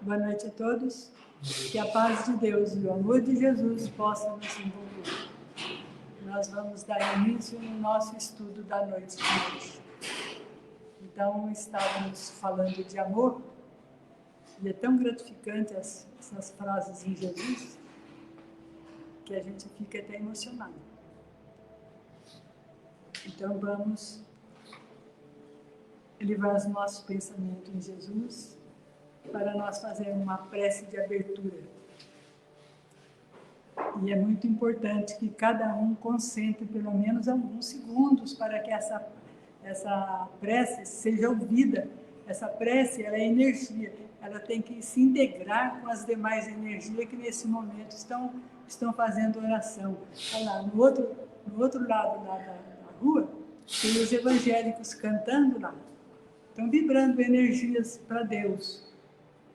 Boa noite a todos. Que a paz de Deus e o amor de Jesus possam nos envolver. Nós vamos dar início no nosso estudo da noite de hoje. Então, estávamos falando de amor, e é tão gratificante essas frases em Jesus, que a gente fica até emocionado. Então, vamos elevar os nossos pensamentos em Jesus, para nós fazermos uma prece de abertura. E é muito importante que cada um concentre pelo menos alguns segundos para que essa prece seja ouvida. Essa prece, ela é energia, ela tem que se integrar com as demais energias que nesse momento estão fazendo oração. Olha lá, no outro lado lá da rua, tem os evangélicos cantando lá. Estão vibrando energias para Deus.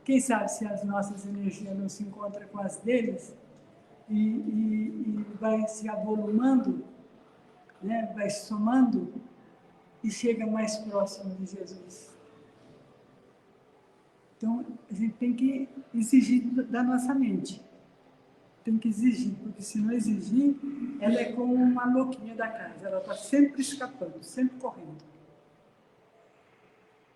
Quem sabe se as nossas energias não se encontram com as deles e vai se avolumando, né? Vai somando e chega mais próximo de Jesus. Então, a gente tem que exigir da nossa mente. Tem que exigir, porque se não exigir, ela é como uma louquinha da casa. Ela está sempre escapando, sempre correndo.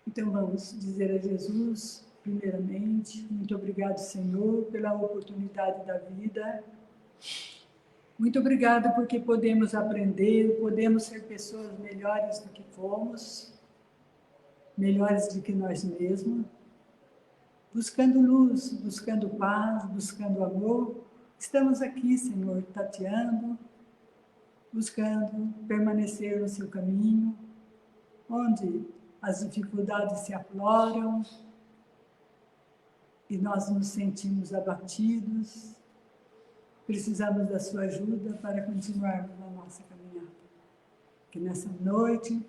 Então, vamos dizer a Jesus, primeiramente, muito obrigado, Senhor, pela oportunidade da vida. Muito obrigado porque podemos aprender, podemos ser pessoas melhores do que fomos, melhores do que nós mesmos, buscando luz, buscando paz, buscando amor. Estamos aqui, Senhor, tateando, buscando permanecer no seu caminho, onde as dificuldades se afloram e nós nos sentimos abatidos. Precisamos da sua ajuda para continuarmos na nossa caminhada. Que nessa noite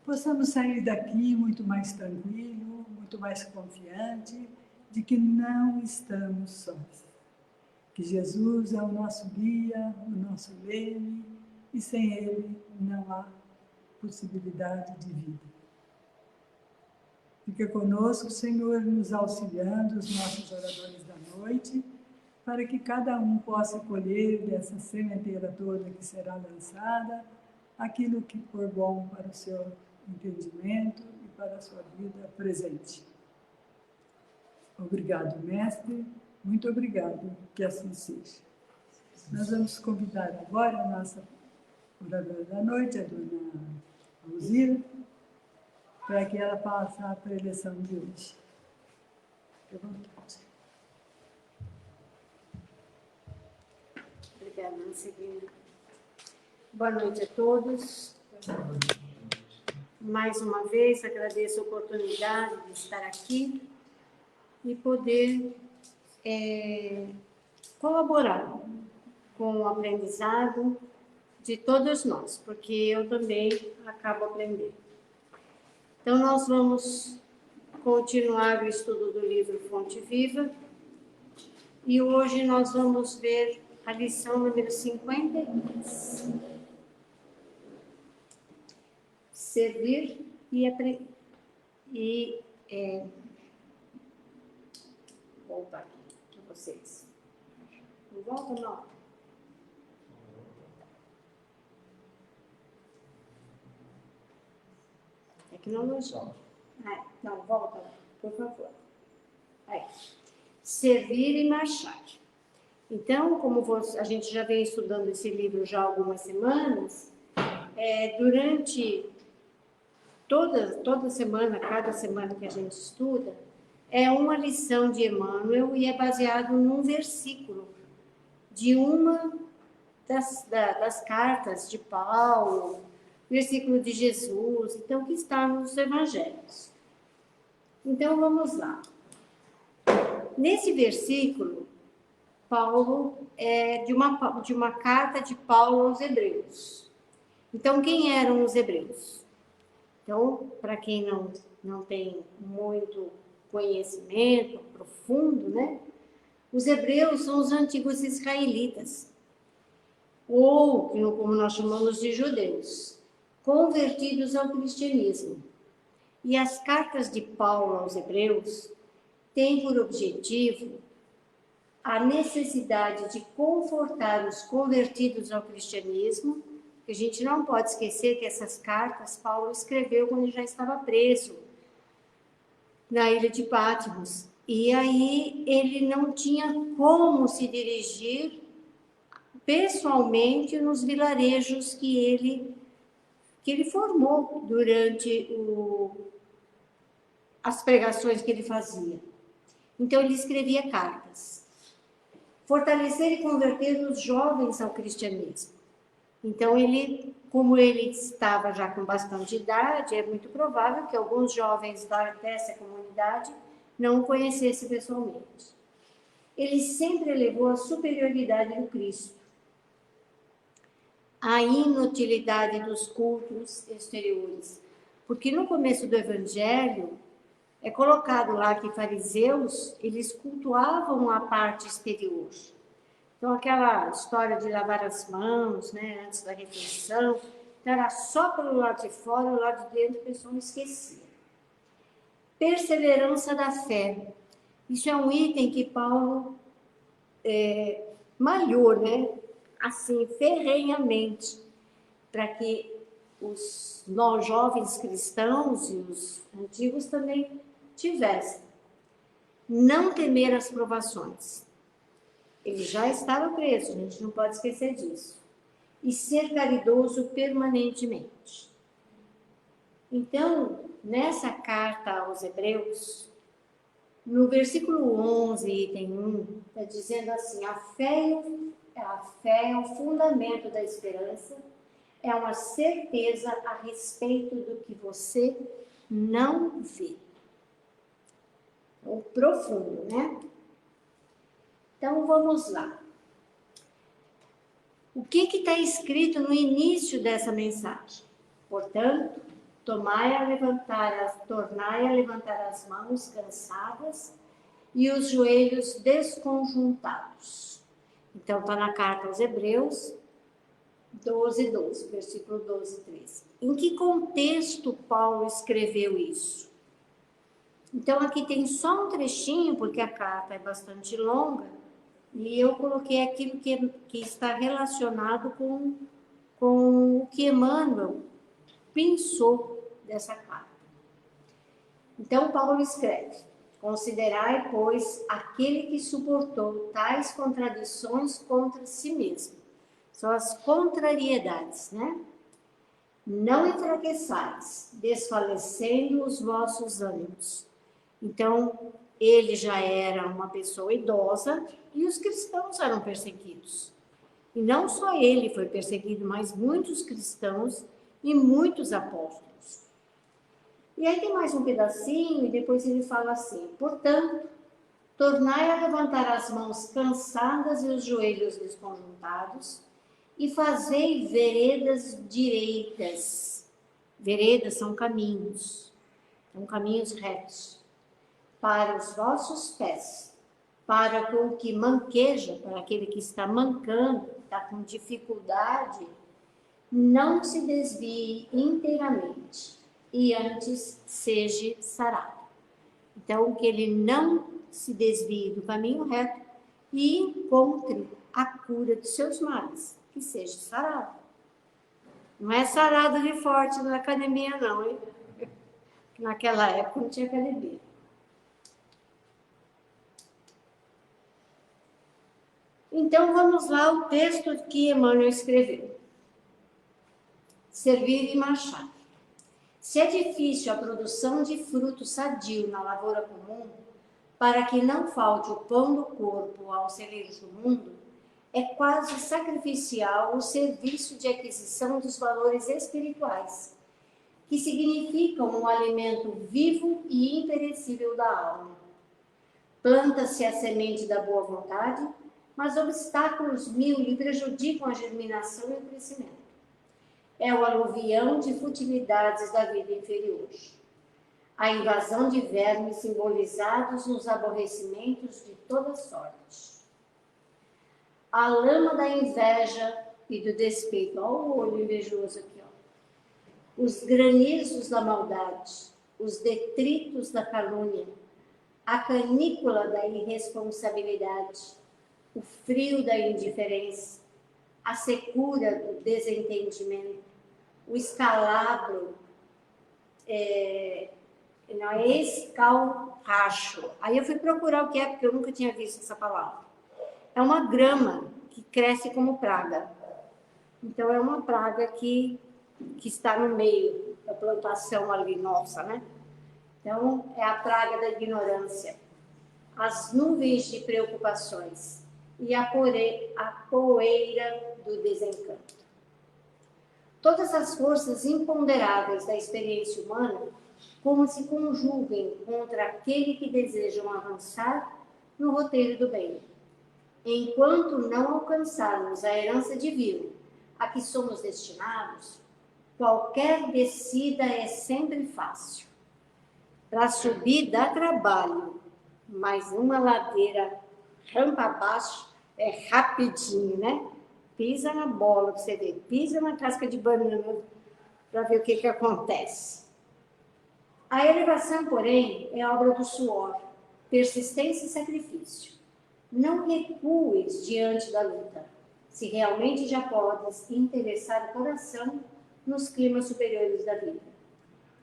possamos sair daqui muito mais tranquilo, muito mais confiante de que não estamos sós. Que Jesus é o nosso guia, o nosso leme, e sem Ele não há possibilidade de vida. Fica conosco, Senhor, nos auxiliando, os nossos oradores da noite, para que cada um possa colher dessa sementeira toda que será lançada, aquilo que for bom para o seu entendimento e para a sua vida presente. Obrigado, Mestre, muito obrigado, que assim seja. Nós vamos convidar agora a nossa oradora da noite, a dona Alzira, para que ela passe a preleção de hoje. Fique à vontade. Obrigada, Ana Celina. Boa noite a todos. Mais uma vez, agradeço a oportunidade de estar aqui e poder colaborar com o aprendizado de todos nós, porque eu também acabo aprendendo. Então, nós vamos continuar o estudo do livro Fonte Viva e hoje nós vamos ver a lição número 52. Servir e aprender. Voltar aqui para vocês. Não volta, não? É que não lançou. Não, volta lá, por favor. Aí. Servir e marchar. Então, como a gente já vem estudando esse livro já há algumas semanas, durante toda semana, cada semana que a gente estuda, é uma lição de Emmanuel e é baseado num versículo de uma das cartas de Paulo, versículo de Jesus, então que está nos evangelhos. Então, vamos lá. Nesse versículo, Paulo é de uma carta de Paulo aos Hebreus. Então, quem eram os hebreus? Então, para quem não tem muito conhecimento profundo, né? Os hebreus são os antigos israelitas, ou, como nós chamamos de judeus, convertidos ao cristianismo. E as cartas de Paulo aos hebreus tem por objetivo a necessidade de confortar os convertidos ao cristianismo, que a gente não pode esquecer que essas cartas Paulo escreveu quando ele já estava preso na ilha de Patmos. E aí ele não tinha como se dirigir pessoalmente nos vilarejos que ele formou durante as pregações que ele fazia. Então ele escrevia cartas. Fortalecer e converter os jovens ao cristianismo. Então ele, como ele estava já com bastante idade, é muito provável que alguns jovens dessa comunidade não o conhecessem pessoalmente. Ele sempre elevou a superioridade do Cristo, a inutilidade dos cultos exteriores. Porque no começo do Evangelho, é colocado lá que fariseus, eles cultuavam a parte exterior. Então, aquela história de lavar as mãos, né, antes da refeição, então era só pelo lado de fora, o lado de dentro, a pessoa não esquecia. Perseverança da fé. Isso é um item que Paulo malhou, né, assim, ferrenhamente, para que os nós jovens cristãos e os antigos também tivessem. Não temer as provações. Ele já estava preso, a gente não pode esquecer disso. E ser caridoso permanentemente. Então, nessa carta aos Hebreus, no versículo 11, item 1, está dizendo assim: a fé é o fundamento da esperança, é uma certeza a respeito do que você não vê. É profundo, né? Então, vamos lá. O que está escrito no início dessa mensagem? Portanto, tornai a levantar as mãos cansadas e os joelhos desconjuntados. Então, está na carta aos Hebreus 12, versículo 12 e 13. Em que contexto Paulo escreveu isso? Então, aqui tem só um trechinho, porque a carta é bastante longa, e eu coloquei aquilo que está relacionado com o que Emmanuel pensou dessa carta. Então, Paulo escreve: considerai, pois, aquele que suportou tais contradições contra si mesmo. São as contrariedades, né? Não enfraqueçais, desfalecendo os vossos ânimos. Então, ele já era uma pessoa idosa e os cristãos eram perseguidos. E não só ele foi perseguido, mas muitos cristãos e muitos apóstolos. E aí tem mais um pedacinho e depois ele fala assim: portanto, tornai a levantar as mãos cansadas e os joelhos desconjuntados e fazei veredas direitas. Veredas são caminhos retos para os vossos pés, para que o que manqueja, para aquele que está mancando, está com dificuldade, não se desvie inteiramente e antes seja sarado. Então, que ele não se desvie do caminho reto e encontre a cura dos seus males, que seja sarado. Não é sarado de forte na academia, não, hein? Naquela época não tinha academia. Então, vamos lá ao texto que Emmanuel escreveu. Servir e marchar. Se é difícil a produção de fruto sadio na lavoura comum, para que não falte o pão do corpo aos celeiros do mundo, é quase sacrificial o serviço de aquisição dos valores espirituais, que significam um alimento vivo e imperecível da alma. Planta-se a semente da boa vontade, mas obstáculos mil lhe prejudicam a germinação e o crescimento. É o aluvião de futilidades da vida inferior. A invasão de vermes simbolizados nos aborrecimentos de toda sorte. A lama da inveja e do despeito. Olha o olho invejoso aqui, ó. Os granizos da maldade, os detritos da calúnia, a canícula da irresponsabilidade, o frio da indiferença, a secura do desentendimento, o escalabro, não é escalracho. Aí eu fui procurar o que é, porque eu nunca tinha visto essa palavra. É uma grama que cresce como praga. Então, é uma praga que está no meio da plantação ali nossa, né? Então, é a praga da ignorância, as nuvens de preocupações e a poeira do desencanto. Todas as forças imponderáveis da experiência humana como se conjuguem contra aquele que desejam avançar no roteiro do bem. Enquanto não alcançarmos a herança divina a que somos destinados, qualquer descida é sempre fácil. Para subir dá trabalho, mas uma ladeira rampa abaixo é rapidinho, né? Pisa na bola, você vê, pisa na casca de banana para ver o que acontece. A elevação, porém, é obra do suor, persistência e sacrifício. Não recues diante da luta, se realmente já podes interessar o coração nos climas superiores da vida.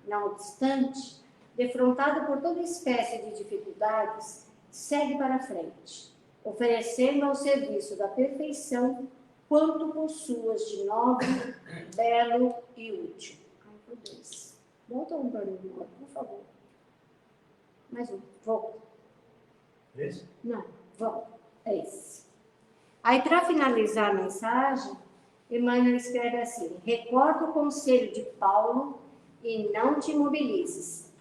Não obstante, defrontado por toda espécie de dificuldades, segue para frente, oferecendo ao serviço da perfeição quanto possuas de nobre, belo e útil. Ai, meu Deus. Volta um para mim, por favor. Mais um. Volta. Esse? Não, volta. É esse. Aí, para finalizar a mensagem, Emmanuel escreve assim: recorda o conselho de Paulo e não te imobilizes.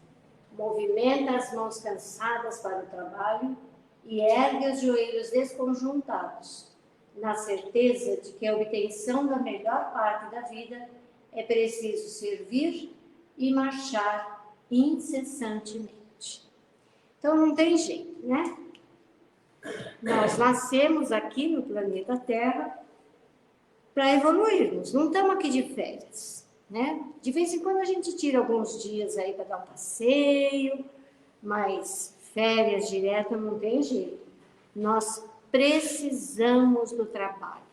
Movimenta as mãos cansadas para o trabalho e ergue os joelhos desconjuntados, na certeza de que a obtenção da melhor parte da vida é preciso servir e marchar incessantemente. Então, não tem jeito, né? Nós nascemos aqui no planeta Terra para evoluirmos, não estamos aqui de férias, né? De vez em quando a gente tira alguns dias aí para dar um passeio, mas férias direto não tem jeito. Nós precisamos do trabalho.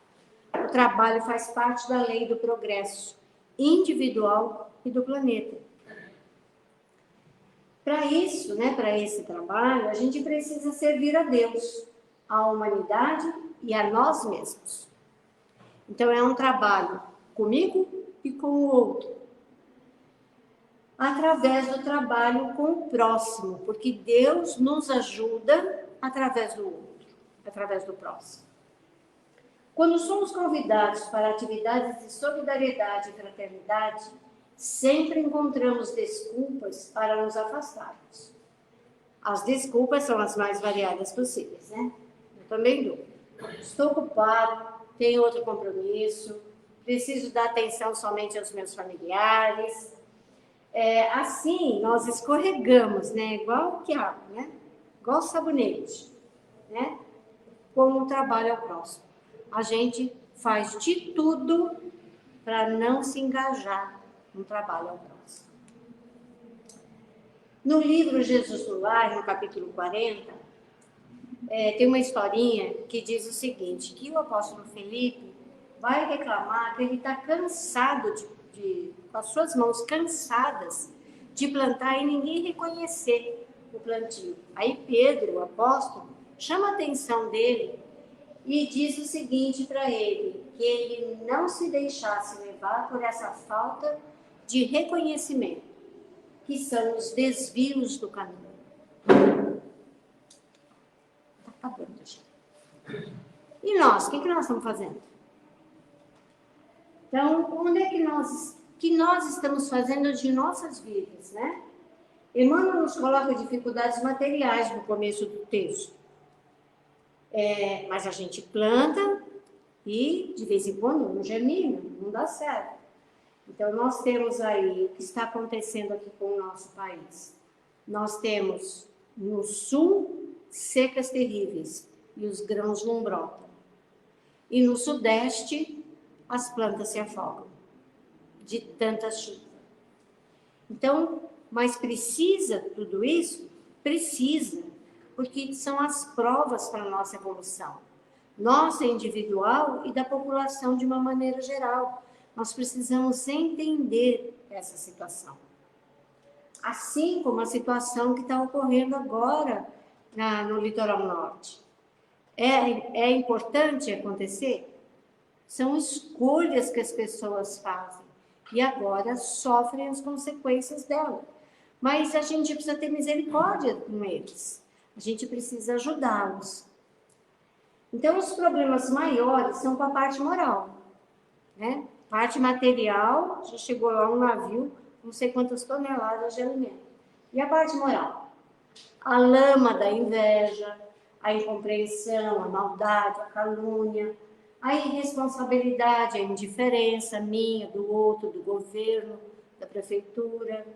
O trabalho faz parte da lei do progresso individual e do planeta. Para isso, né, para esse trabalho, a gente precisa servir a Deus, à humanidade e a nós mesmos. Então, é um trabalho comigo e com o outro. Através do trabalho com o próximo, porque Deus nos ajuda através do outro, através do próximo. Quando somos convidados para atividades de solidariedade e fraternidade, sempre encontramos desculpas para nos afastarmos. As desculpas são as mais variadas possíveis, né? Eu também dou. Estou ocupado, tenho outro compromisso, preciso dar atenção somente aos meus familiares. Assim, nós escorregamos, né? Igual o quiabo, né? Igual sabonete, né? Com o trabalho ao próximo. A gente faz de tudo para não se engajar no trabalho ao próximo. No livro Jesus no Lar, no capítulo 40, tem uma historinha que diz o seguinte, que o apóstolo Felipe vai reclamar que ele está cansado com as suas mãos cansadas de plantar e ninguém reconhecer o plantio. Aí Pedro, o apóstolo, chama a atenção dele e diz o seguinte para ele, que ele não se deixasse levar por essa falta de reconhecimento, que são os desvios do caminho. Está acabando, gente. E nós, o que nós estamos fazendo? Então, onde é que nós estamos fazendo de nossas vidas, né? Emmanuel nos coloca dificuldades materiais no começo do texto. Mas a gente planta e, de vez em quando, não germina, não dá certo. Então, nós temos aí o que está acontecendo aqui com o nosso país. Nós temos, no sul, secas terríveis e os grãos não brotam. E no sudeste, as plantas se afogam de tanta chuva. Então, mas precisa tudo isso precisa, porque são as provas para a nossa evolução. Nossa individual e da população de uma maneira geral. Nós precisamos entender essa situação. Assim como a situação que está ocorrendo agora no litoral norte. É importante acontecer? São escolhas que as pessoas fazem e agora sofrem as consequências dela. Mas a gente precisa ter misericórdia com eles. A gente precisa ajudá-los. Então, os problemas maiores são com a parte moral, né? Parte material, já chegou lá um navio, não sei quantas toneladas de alimento. E a parte moral? A lama da inveja, a incompreensão, a maldade, a calúnia, a irresponsabilidade, a indiferença minha, do outro, do governo, da prefeitura.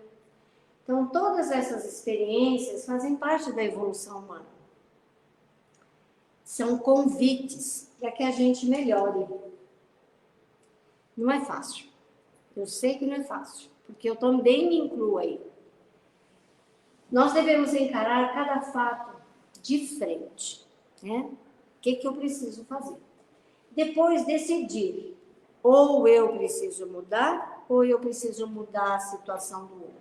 Então, todas essas experiências fazem parte da evolução humana. São convites para que a gente melhore. Não é fácil. Eu sei que não é fácil, porque eu também me incluo aí. Nós devemos encarar cada fato de frente, né? O que eu preciso fazer? Depois decidir, ou eu preciso mudar, ou eu preciso mudar a situação do outro.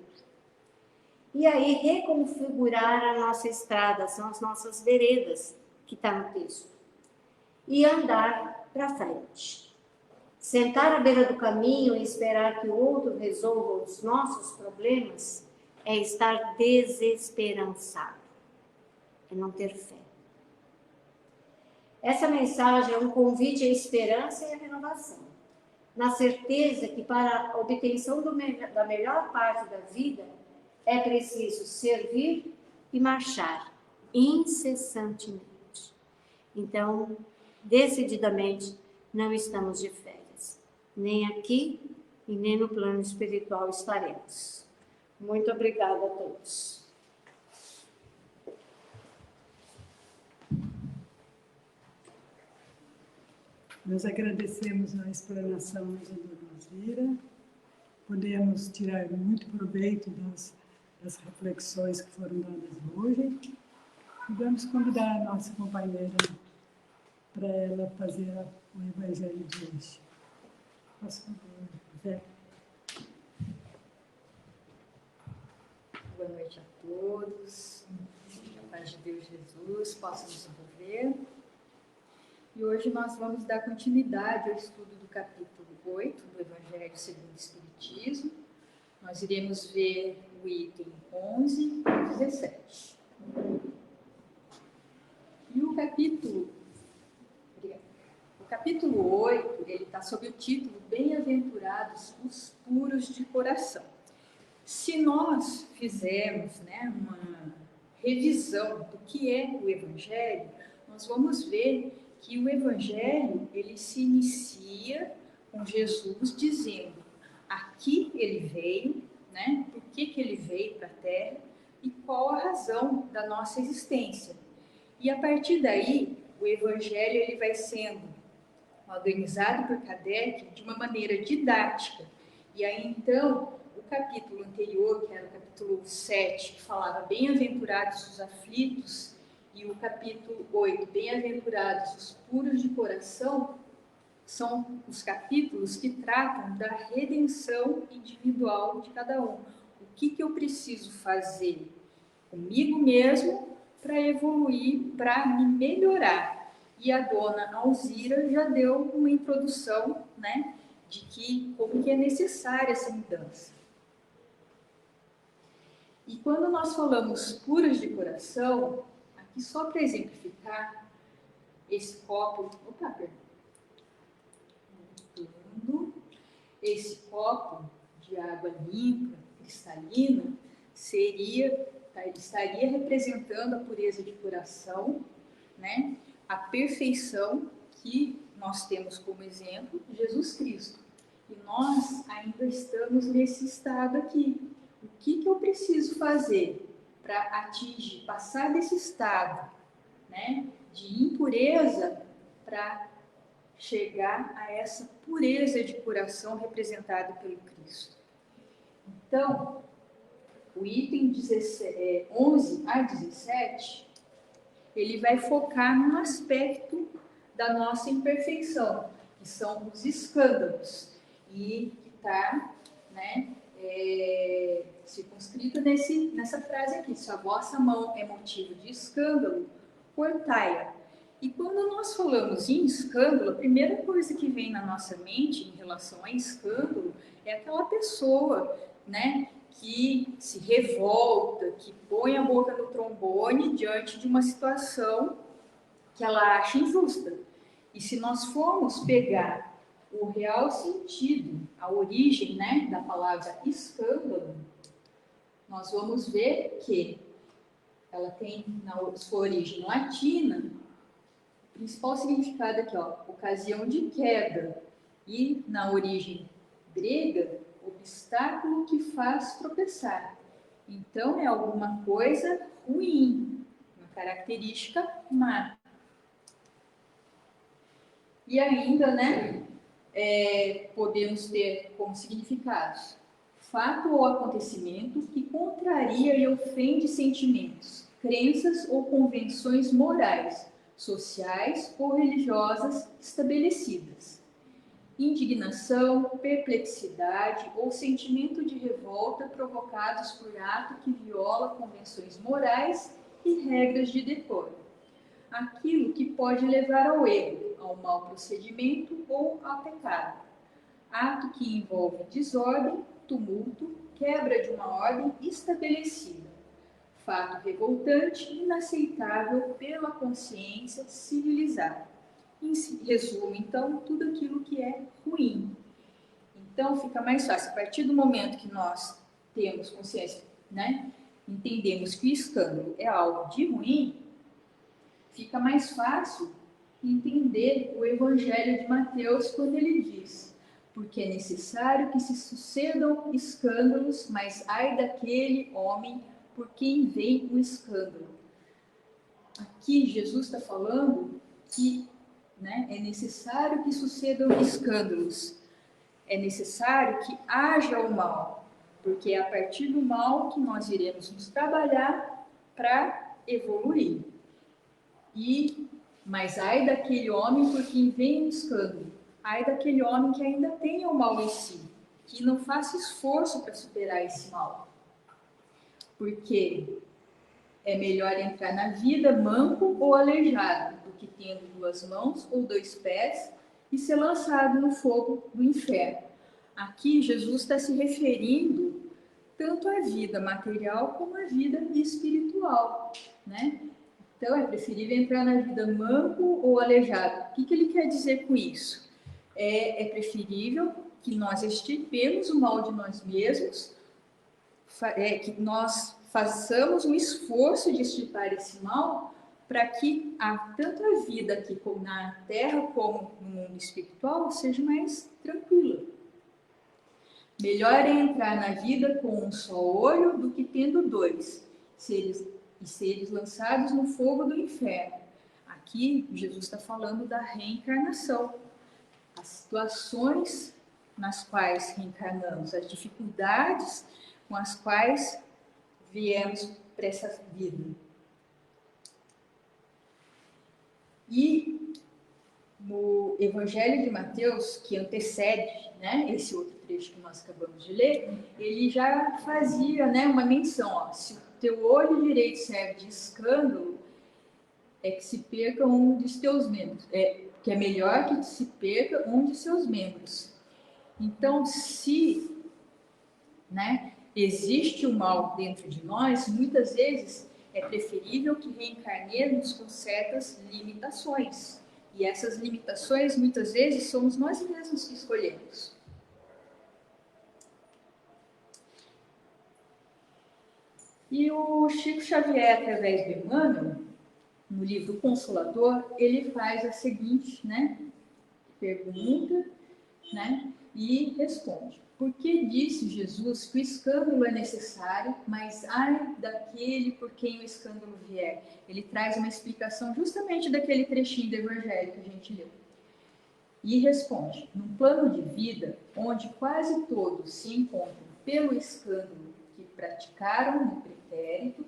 E aí reconfigurar a nossa estrada, são as nossas veredas, que está no texto. E andar para frente. Sentar à beira do caminho e esperar que o outro resolva os nossos problemas é estar desesperançado, é não ter fé. Essa mensagem é um convite à esperança e à renovação, na certeza que para a obtenção da melhor parte da vida é preciso servir e marchar incessantemente. Então, decididamente, não estamos de férias, nem aqui e nem no plano espiritual estaremos. Muito obrigada a todos. Nós agradecemos a explanação da Dona Alzira. Podemos tirar muito proveito das reflexões que foram dadas hoje. E vamos convidar a nossa companheira para ela fazer o Evangelho de hoje. Posso favor, Zé? Boa noite a todos. Que a paz de Deus Jesus possa nos envolver. E hoje nós vamos dar continuidade ao estudo do capítulo 8 do Evangelho segundo o Espiritismo. Nós iremos ver o item 11 e 17. E o capítulo 8, ele está sob o título Bem-aventurados os puros de coração. Se nós fizermos, uma revisão do que é o Evangelho, nós vamos ver que o Evangelho, ele se inicia com Jesus dizendo aqui ele veio, por que ele veio para a Terra e qual a razão da nossa existência. E a partir daí, o Evangelho ele vai sendo organizado por Kardec de uma maneira didática. E aí, então, o capítulo anterior, que era o capítulo 7, que falava bem-aventurados os aflitos, e o capítulo 8, bem-aventurados os puros de coração, são os capítulos que tratam da redenção individual de cada um. O que eu preciso fazer comigo mesmo para evoluir, para me melhorar. E a Dona Alzira já deu uma introdução, de como que é necessária essa mudança. E quando nós falamos puras de coração, aqui só para exemplificar, esse copo, esse copo de água limpa, cristalina, estaria representando a pureza de coração, a perfeição que nós temos como exemplo Jesus Cristo. E nós ainda estamos nesse estado aqui. O que eu preciso fazer para atingir, passar desse estado, de impureza para chegar a essa pureza de coração representada pelo Cristo? Então, o item 11 a 17, ele vai focar num aspecto da nossa imperfeição, que são os escândalos, e que está, né, circunscrito nessa frase aqui: se a vossa mão é motivo de escândalo, cortai-a. E quando nós falamos em escândalo, a primeira coisa que vem na nossa mente em relação a escândalo é aquela pessoa, né, que se revolta, que põe a boca no trombone diante de uma situação que ela acha injusta. E se nós formos pegar o real sentido, a origem, né, da palavra escândalo, nós vamos ver que ela tem na sua origem latina o principal significado aqui, ó, ocasião de queda, e na origem grega, obstáculo que faz tropeçar. Então é alguma coisa ruim, uma característica má. E ainda, né, podemos ter como significados: fato ou acontecimento que contraria e ofende sentimentos, crenças ou convenções morais, sociais ou religiosas estabelecidas. Indignação, perplexidade ou sentimento de revolta provocados por ato que viola convenções morais e regras de decoro. Aquilo que pode levar ao erro, ao mau procedimento ou ao pecado. Ato que envolve desordem, tumulto, quebra de uma ordem estabelecida. Fato revoltante, inaceitável pela consciência civilizada. Em resumo, então, tudo aquilo que é ruim. Então, fica mais fácil. A partir do momento que nós temos consciência, né, entendemos que o escândalo é algo de ruim, fica mais fácil entender o Evangelho de Mateus quando ele diz: porque é necessário que se sucedam escândalos, mas ai daquele homem por quem vem o escândalo. Aqui Jesus está falando que, né, é necessário que sucedam escândalos, é necessário que haja o mal, porque é a partir do mal que nós iremos nos trabalhar para evoluir. Mas ai daquele homem por quem vem o escândalo, ai daquele homem que ainda tenha o mal em si, que não faça esforço para superar esse mal. Porque é melhor entrar na vida manco ou aleijado do que tendo 2 mãos ou 2 pés e ser lançado no fogo do inferno. Aqui Jesus está se referindo tanto à vida material como à vida espiritual, né? Então é preferível entrar na vida manco ou aleijado. O que ele quer dizer com isso? É preferível que nós extirpemos o mal de nós mesmos, que nós façamos um esforço de extirpar esse mal, para que tanto a vida aqui na Terra como no mundo espiritual seja mais tranquila. Melhor é entrar na vida com um só olho do que tendo 2, seres lançados no fogo do inferno. Aqui Jesus está falando da reencarnação, as situações nas quais reencarnamos, as dificuldades com as quais viemos para essa vida. E no Evangelho de Mateus, que antecede, né, esse outro trecho que nós acabamos de ler, ele já fazia, né, uma menção: ó, se o teu olho direito serve de escândalo, é que se perca um dos teus membros, que é melhor que se perca um de seus membros. Então, se, né, existe o mal dentro de nós, muitas vezes é preferível que reencarnemos com certas limitações. E essas limitações, muitas vezes, somos nós mesmos que escolhemos. E o Chico Xavier, através do Emmanuel, no livro Consolador, ele faz a seguinte, né, pergunta, né, e responde: por que disse Jesus que o escândalo é necessário, mas ai daquele por quem o escândalo vier? Ele traz uma explicação justamente daquele trechinho do Evangelho que a gente leu. E responde: num plano de vida onde quase todos se encontram pelo escândalo que praticaram no pretérito.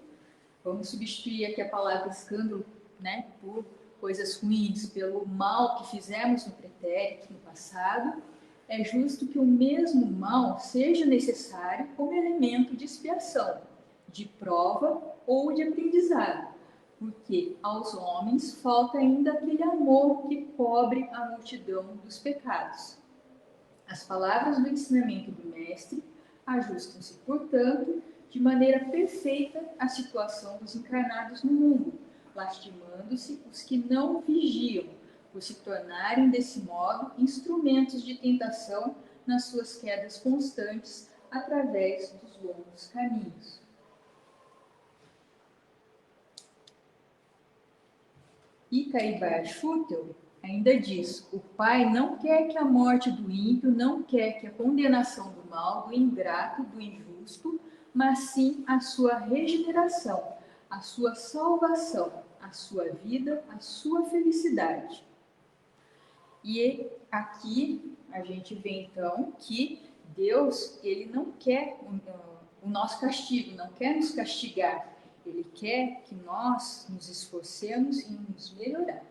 Vamos substituir aqui a palavra escândalo, né, por coisas ruins, pelo mal que fizemos no pretérito, no passado. É justo que o mesmo mal seja necessário como elemento de expiação, de prova ou de aprendizado, porque aos homens falta ainda aquele amor que cobre a multidão dos pecados. As palavras do ensinamento do Mestre ajustam-se, portanto, de maneira perfeita à situação dos encarnados no mundo, lastimando-se os que não vigiam, por se tornarem, desse modo, instrumentos de tentação nas suas quedas constantes através dos longos caminhos. Icaibar Schutel ainda diz: o Pai não quer que a morte do ímpio, não quer que a condenação do mal, do ingrato, do injusto, mas sim a sua regeneração, a sua salvação, a sua vida, a sua felicidade. E aqui a gente vê então que Deus, ele não quer o nosso castigo, não quer nos castigar. Ele quer que nós nos esforcemos em nos melhorar.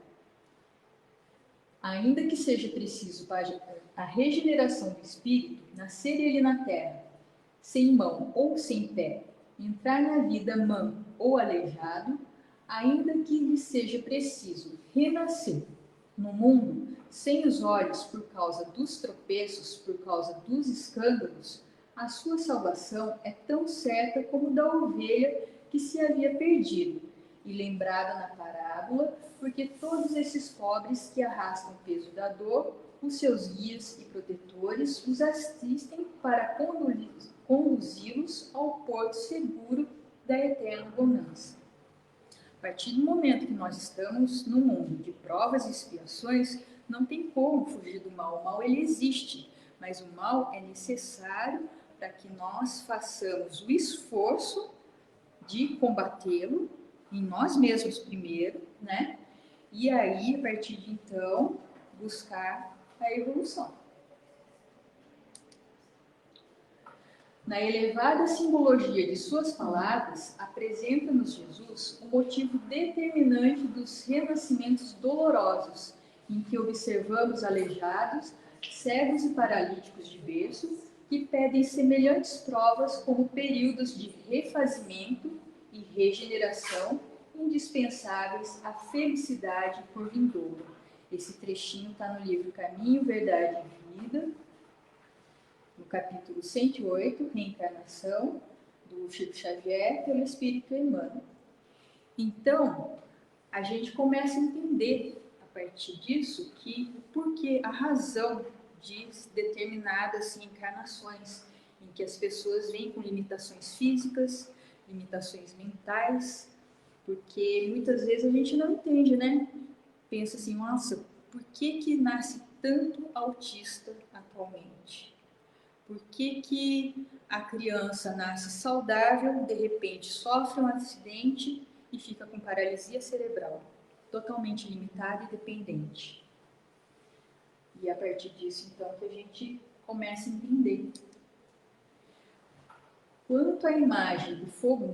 Ainda que seja preciso para a regeneração do espírito, nascer ele na terra, sem mão ou sem pé, entrar na vida manco ou aleijado, ainda que lhe seja preciso renascer no mundo sem os olhos por causa dos tropeços, por causa dos escândalos, a sua salvação é tão certa como da ovelha que se havia perdido, e lembrada na parábola, porque todos esses pobres que arrastam o peso da dor, os seus guias e protetores os assistem para conduzi-los ao porto seguro da eterna bonança. A partir do momento que nós estamos no mundo de provas e expiações, não tem como fugir do mal. O mal, ele existe, mas o mal é necessário para que nós façamos o esforço de combatê-lo em nós mesmos primeiro, né? E aí, a partir de então, buscar a evolução. Na elevada simbologia de suas palavras, apresenta-nos Jesus o motivo determinante dos renascimentos dolorosos, em que observamos aleijados, cegos e paralíticos de berço, que pedem semelhantes provas como períodos de refazimento e regeneração indispensáveis à felicidade por vindoura. Esse trechinho está no livro Caminho, Verdade e Vida, no capítulo 108, Reencarnação, do Chico Xavier, pelo Espírito Emmanuel. Então, a gente começa a entender, a partir disso, que porque a razão de determinadas encarnações, em que as pessoas vêm com limitações físicas, limitações mentais, porque muitas vezes a gente não entende, né? Pensa assim, nossa, por que nasce tanto autista atualmente? Por que a criança nasce saudável, de repente sofre um acidente e fica com paralisia cerebral, totalmente limitada e dependente? E a partir disso, então, que a gente começa a entender. Quanto à imagem do fogo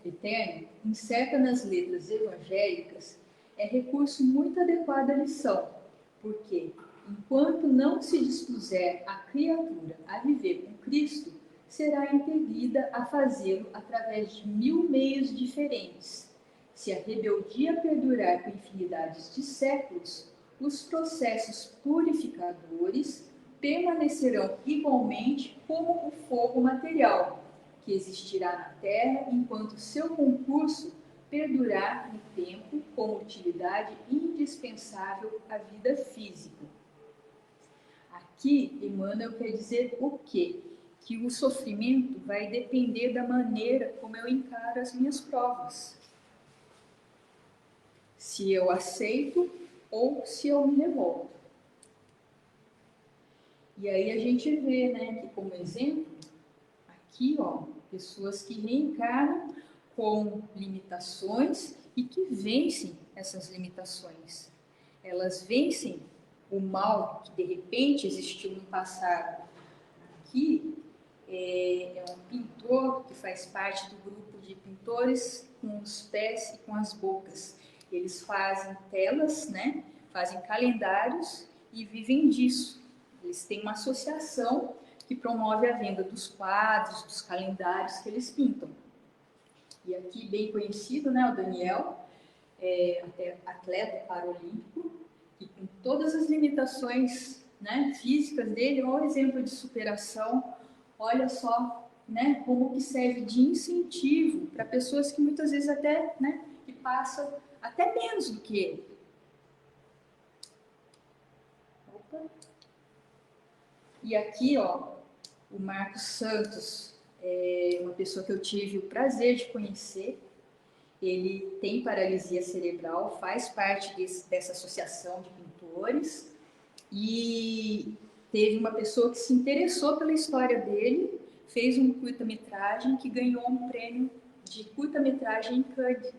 eterno, incerta nas letras evangélicas, é recurso muito adequado à lição, porque, enquanto não se dispuser a criatura a viver com Cristo, será impelida a fazê-lo através de 1000 meios diferentes. Se a rebeldia perdurar por infinidades de séculos, os processos purificadores permanecerão igualmente como o fogo material, que existirá na Terra enquanto seu concurso perdurar no tempo como utilidade indispensável à vida física. Aqui, Emmanuel quer dizer o quê? Que o sofrimento vai depender da maneira como eu encaro as minhas provas. Se eu aceito ou se eu me revolto. E aí a gente vê, né, que como exemplo, aqui, ó, pessoas que reencarnam com limitações e que vencem essas limitações. Elas vencem o mal que de repente existiu no passado. Aqui, é um pintor que faz parte do grupo de pintores com os pés e com as bocas. Eles fazem telas, né? Fazem calendários e vivem disso. Eles têm uma associação que promove a venda dos quadros, dos calendários que eles pintam. E aqui, bem conhecido, né, o Daniel, até atleta paralímpico, e com todas as limitações, né, físicas dele, olha o exemplo de superação, olha só, né, como que serve de incentivo para pessoas que muitas vezes até, né, que passam até menos do que ele. Opa. E aqui, ó, o Marcos Santos, é uma pessoa que eu tive o prazer de conhecer. Ele tem paralisia cerebral, faz parte dessa associação de pintores e teve uma pessoa que se interessou pela história dele, fez um curta-metragem que ganhou um prêmio de curta-metragem em Cannes.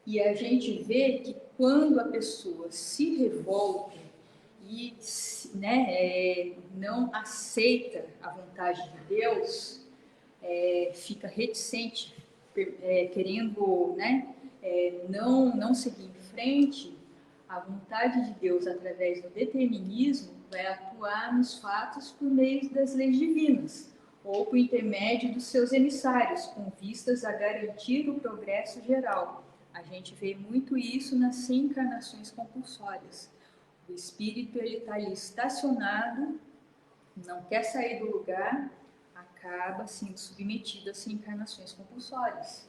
E a gente vê que quando a pessoa se revolta e, né, não aceita a vontade de Deus, fica reticente, querendo, né, não seguir em frente, a vontade de Deus, através do determinismo, vai atuar nos fatos por meio das leis divinas, ou por intermédio dos seus emissários, com vistas a garantir o progresso geral. A gente vê muito isso nas reencarnações compulsórias. O espírito está ali estacionado, não quer sair do lugar, acaba sendo submetido às reencarnações compulsórias.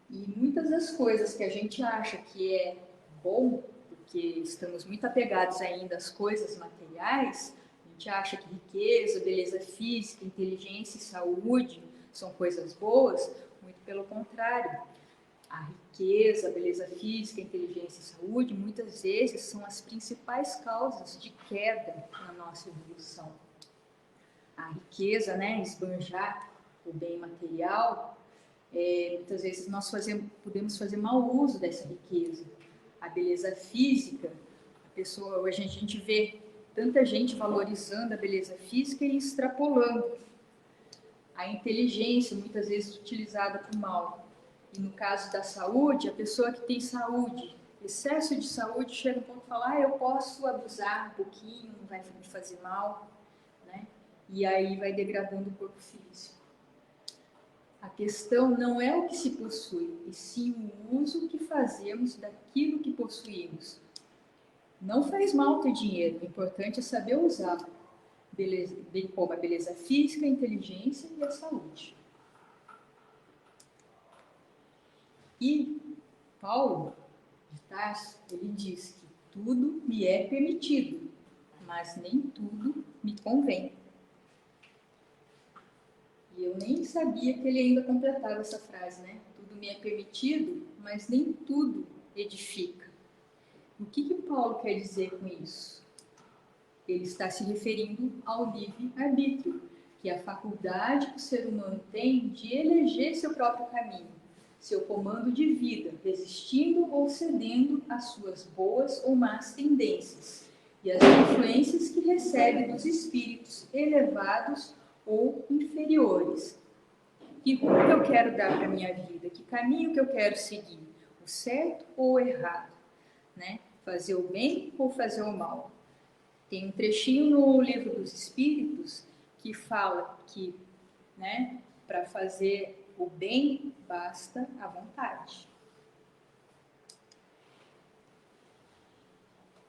E muitas das coisas que a gente acha que é bom, porque estamos muito apegados ainda às coisas materiais, a gente acha que riqueza, beleza física, inteligência e saúde são coisas boas, muito pelo contrário. A riqueza, a beleza física, a inteligência e saúde, muitas vezes são as principais causas de queda na nossa evolução. A riqueza, né, esbanjar o bem material, muitas vezes nós podemos fazer mau uso dessa riqueza. A beleza física, hoje a gente vê tanta gente valorizando a beleza física e extrapolando. A inteligência, muitas vezes utilizada para o mal. E no caso da saúde, a pessoa que tem saúde, excesso de saúde, chega um ponto e fala, eu posso abusar um pouquinho, não vai me fazer mal, né? E aí vai degradando o corpo físico. A questão não é o que se possui, e sim o uso que fazemos daquilo que possuímos. Não faz mal ter dinheiro, o importante é saber usá-lo, bem como a beleza física, a inteligência e a saúde. E Paulo de Tarso, ele diz que tudo me é permitido, mas nem tudo me convém. E eu nem sabia que ele ainda completava essa frase, né? Tudo me é permitido, mas nem tudo edifica. O que Paulo quer dizer com isso? Ele está se referindo ao livre-arbítrio, que é a faculdade que o ser humano tem de eleger seu próprio caminho, seu comando de vida, resistindo ou cedendo às suas boas ou más tendências e às influências que recebe dos espíritos elevados ou inferiores. Que rumo que eu quero dar para a minha vida? Que caminho que eu quero seguir? O certo ou o errado? Né? Fazer o bem ou fazer o mal? Tem um trechinho no Livro dos Espíritos que fala que, né, para fazer o bem basta a vontade.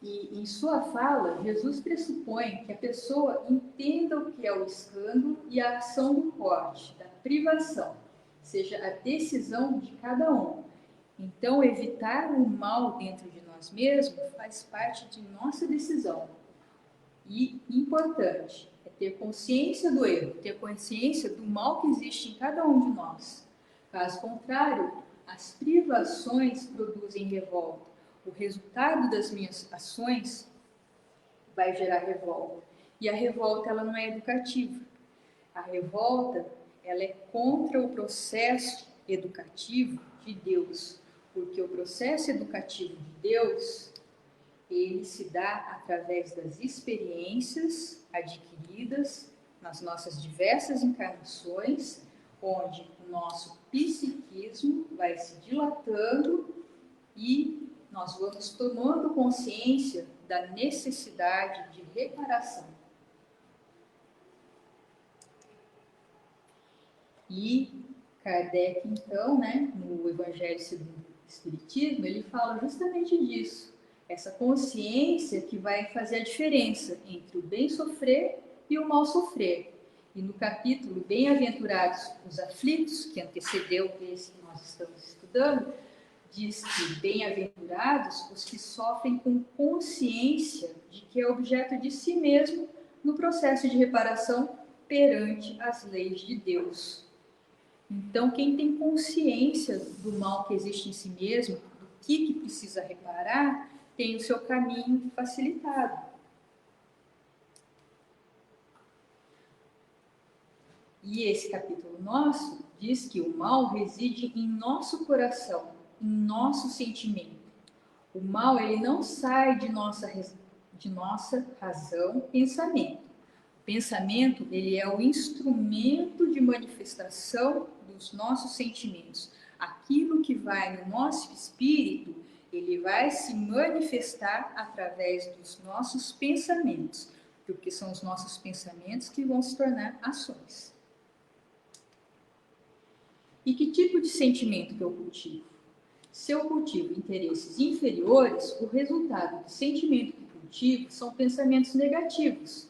E em sua fala, Jesus pressupõe que a pessoa entenda o que é o escândalo e a ação do corte, da privação, seja a decisão de cada um. Então, evitar o mal dentro de nós mesmos faz parte de nossa decisão. E importante é ter consciência do erro, ter consciência do mal que existe em cada um de nós. Caso contrário, as privações produzem revolta. O resultado das minhas ações vai gerar revolta. E a revolta, ela não é educativa. A revolta, ela é contra o processo educativo de Deus, porque o processo educativo de Deus, ele se dá através das experiências adquiridas nas nossas diversas encarnações, onde o nosso psiquismo vai se dilatando e nós vamos tomando consciência da necessidade de reparação. E Kardec, então, né, no Evangelho segundo o Espiritismo, ele fala justamente disso. Essa consciência que vai fazer a diferença entre o bem sofrer e o mal sofrer. E no capítulo Bem-aventurados os aflitos, que antecedeu esse que nós estamos estudando, diz que bem-aventurados os que sofrem com consciência de que é objeto de si mesmo no processo de reparação perante as leis de Deus. Então, quem tem consciência do mal que existe em si mesmo, do que precisa reparar, tem o seu caminho facilitado. E esse capítulo nosso diz que o mal reside em nosso coração, em nosso sentimento. O mal, ele não sai de nossa razão, pensamento. O pensamento, ele é o instrumento de manifestação dos nossos sentimentos. Aquilo que vai no nosso espírito, ele vai se manifestar através dos nossos pensamentos, porque são os nossos pensamentos que vão se tornar ações. E que tipo de sentimento que eu cultivo? Se eu cultivo interesses inferiores, o resultado do sentimento que cultivo são pensamentos negativos,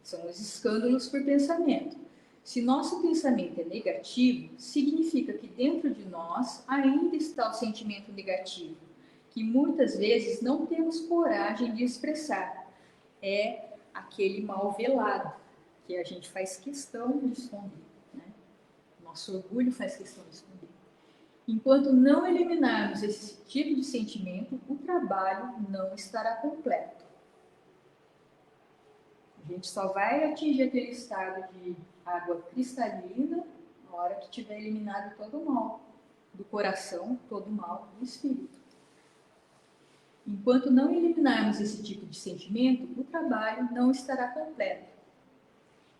são os escândalos por pensamento. Se nosso pensamento é negativo, significa que dentro de nós ainda está o sentimento negativo, que muitas vezes não temos coragem de expressar. É aquele mal velado, que a gente faz questão de esconder. Nosso orgulho faz questão de esconder. Enquanto não eliminarmos esse tipo de sentimento, o trabalho não estará completo. A gente só vai atingir aquele estado de água cristalina na hora que tiver eliminado todo o mal do coração, todo o mal do espírito. Enquanto não eliminarmos esse tipo de sentimento, o trabalho não estará completo.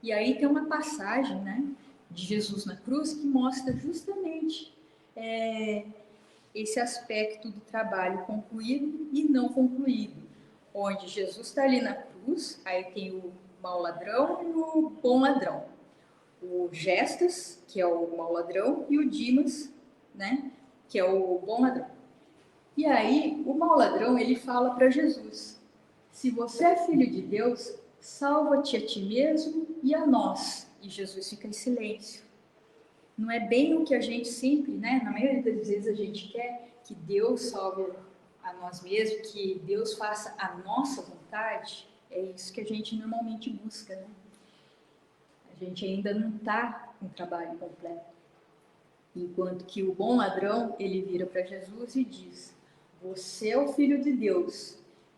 E aí tem uma passagem, né, de Jesus na cruz que mostra justamente esse aspecto do trabalho concluído e não concluído, onde Jesus está ali na cruz, aí tem o mau ladrão e o bom ladrão, o Gestas, que é o mau ladrão, e o Dimas, né, que é o bom ladrão. E aí o mau ladrão, ele fala para Jesus: se você é filho de Deus, salva-te a ti mesmo e a nós. E Jesus fica em silêncio. Não é bem o que a gente sempre, né? Na maioria das vezes a gente quer que Deus salve a nós mesmos, que Deus faça a nossa vontade. É isso que a gente normalmente busca, né? A gente ainda não está com o trabalho completo. Enquanto que o bom ladrão, ele vira para Jesus e diz: você é o Filho de Deus,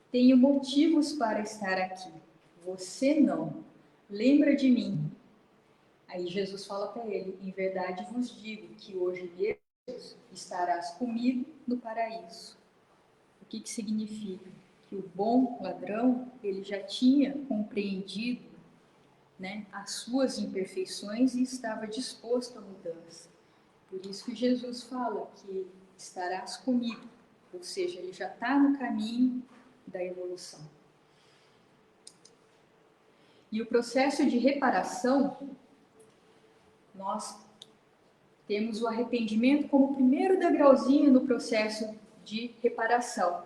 tenho motivos para estar aqui, você não. Lembra de mim. Aí Jesus fala para ele: em verdade vos digo que hoje mesmo estarás comigo no paraíso. O que significa? Que o bom ladrão, ele já tinha compreendido, né, as suas imperfeições e estava disposto à mudança. Por isso que Jesus fala que estarás comigo, ou seja, ele já está no caminho da evolução. E o processo de reparação, nós temos o arrependimento como o primeiro degrauzinho no processo de reparação.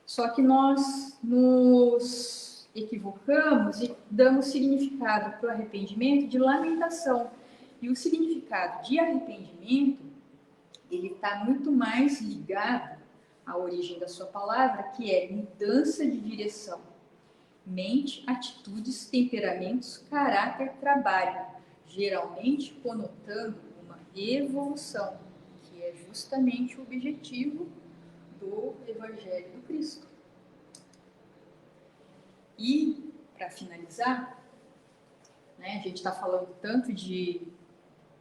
Só que nós nos equivocamos e damos significado para o arrependimento de lamentação. E o significado de arrependimento, ele está muito mais ligado à origem da sua palavra, que é mudança de direção. Mente, atitudes, temperamentos, caráter, trabalho, geralmente conotando uma evolução, que é justamente o objetivo do Evangelho do Cristo. E, para finalizar, né, a gente está falando tanto de